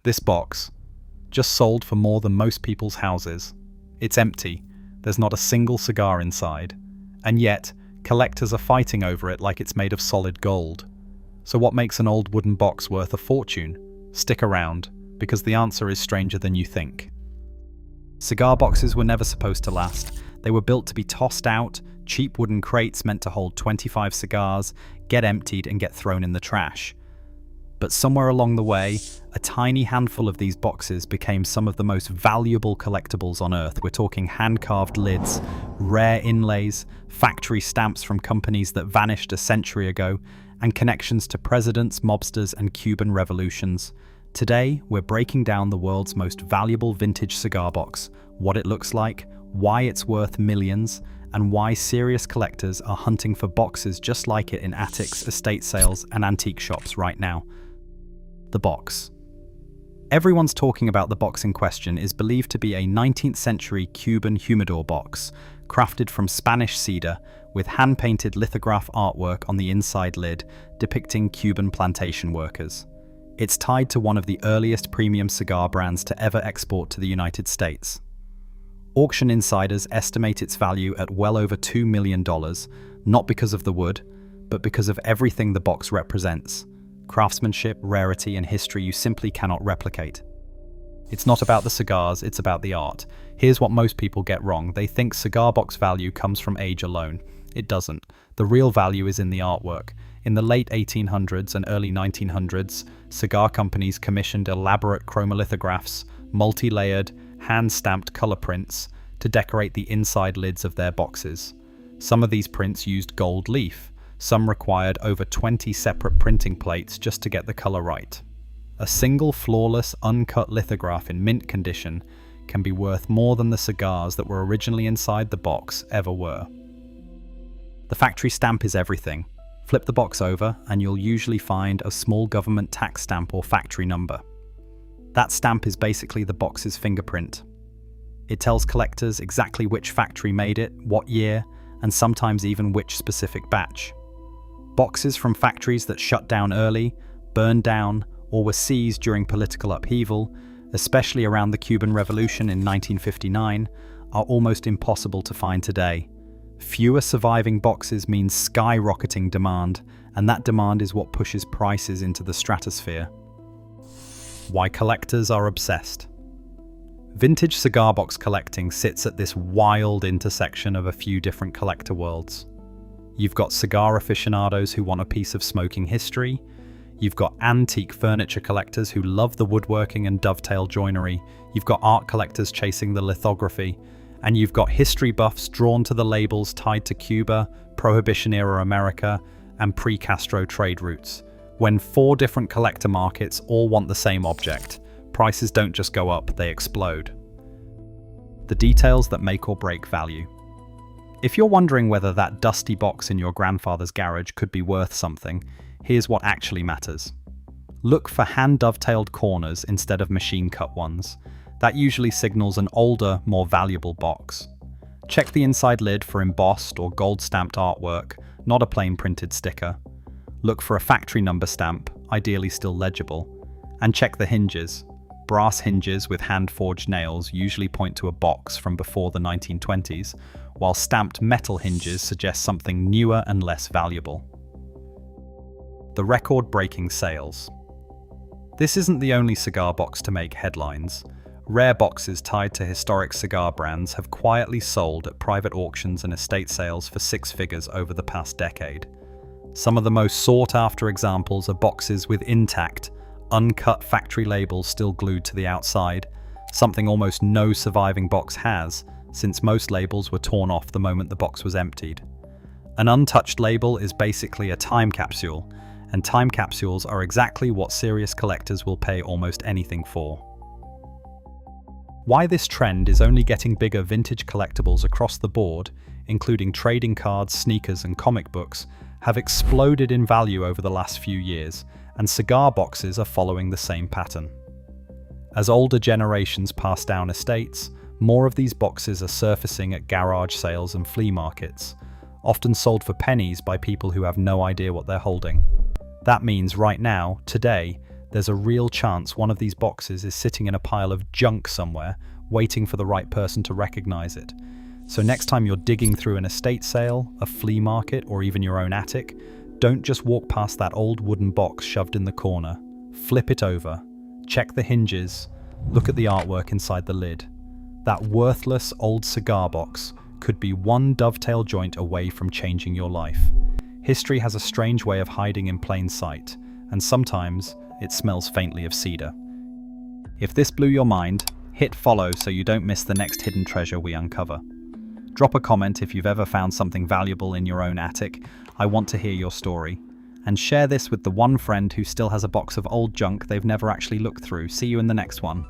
This box just sold for more than most people's houses. It's empty, there's not a single cigar inside, and yet collectors are fighting over it like it's made of solid gold. So what makes an old wooden box worth a fortune? Stick around, because the answer is stranger than you think. Cigar boxes were never supposed to last. They were built to be tossed out, cheap wooden crates meant to hold 25 cigars, get emptied and get thrown in the trash. But somewhere along the way, a tiny handful of these boxes became some of the most valuable collectibles on Earth. We're talking hand-carved lids, rare inlays, factory stamps from companies that vanished a century ago, and connections to presidents, mobsters, and Cuban revolutions. Today, we're breaking down the world's most valuable vintage cigar box, what it looks like, why it's worth millions, and why serious collectors are hunting for boxes just like it in attics, estate sales, and antique shops right now. The box. Everyone's talking about the box in question is believed to be a 19th century Cuban humidor box, crafted from Spanish cedar with hand-painted lithograph artwork on the inside lid depicting Cuban plantation workers. It's tied to one of the earliest premium cigar brands to ever export to the United States. Auction insiders estimate its value at well over $2 million, not because of the wood, but because of everything the box represents. Craftsmanship, rarity, and history you simply cannot replicate. It's not about the cigars, it's about the art. Here's what most people get wrong. They think cigar box value comes from age alone. It doesn't. The real value is in the artwork. In the late 1800s and early 1900s, cigar companies commissioned elaborate chromolithographs, multi-layered, hand-stamped color prints to decorate the inside lids of their boxes. Some of these prints used gold leaf. Some required over 20 separate printing plates just to get the color right. A single flawless, uncut lithograph in mint condition can be worth more than the cigars that were originally inside the box ever were. The factory stamp is everything. Flip the box over and you'll usually find a small government tax stamp or factory number. That stamp is basically the box's fingerprint. It tells collectors exactly which factory made it, what year, and sometimes even which specific batch. Boxes from factories that shut down early, burned down, or were seized during political upheaval, especially around the Cuban Revolution in 1959, are almost impossible to find today. Fewer surviving boxes means skyrocketing demand, and that demand is what pushes prices into the stratosphere. Why collectors are obsessed. Vintage cigar box collecting sits at this wild intersection of a few different collector worlds. You've got cigar aficionados who want a piece of smoking history. You've got antique furniture collectors who love the woodworking and dovetail joinery. You've got art collectors chasing the lithography. And you've got history buffs drawn to the labels tied to Cuba, Prohibition-era America, and pre-Castro trade routes. When 4 different collector markets all want the same object, prices don't just go up, they explode. The details that make or break value. If you're wondering whether that dusty box in your grandfather's garage could be worth something, here's what actually matters. Look for hand-dovetailed corners instead of machine-cut ones. That usually signals an older, more valuable box. Check the inside lid for embossed or gold-stamped artwork, not a plain printed sticker. Look for a factory number stamp, ideally still legible. And check the hinges. Brass hinges with hand-forged nails usually point to a box from before the 1920s, while stamped metal hinges suggest something newer and less valuable. The record-breaking sales. This isn't the only cigar box to make headlines. Rare boxes tied to historic cigar brands have quietly sold at private auctions and estate sales for 6 figures over the past decade. Some of the most sought-after examples are boxes with intact, uncut factory labels still glued to the outside, something almost no surviving box has, since most labels were torn off the moment the box was emptied. An untouched label is basically a time capsule, and time capsules are exactly what serious collectors will pay almost anything for. Why this trend is only getting bigger. Vintage collectibles across the board, including trading cards, sneakers, and comic books, have exploded in value over the last few years, and cigar boxes are following the same pattern. As older generations pass down estates, more of these boxes are surfacing at garage sales and flea markets, often sold for pennies by people who have no idea what they're holding. That means right now, today, there's a real chance one of these boxes is sitting in a pile of junk somewhere, waiting for the right person to recognize it. So next time you're digging through an estate sale, a flea market, or even your own attic, don't just walk past that old wooden box shoved in the corner. Flip it over, check the hinges, look at the artwork inside the lid. That worthless old cigar box could be one dovetail joint away from changing your life. History has a strange way of hiding in plain sight, and sometimes it smells faintly of cedar. If this blew your mind, hit follow so you don't miss the next hidden treasure we uncover. Drop a comment if you've ever found something valuable in your own attic. I want to hear your story. And share this with the one friend who still has a box of old junk they've never actually looked through. See you in the next one.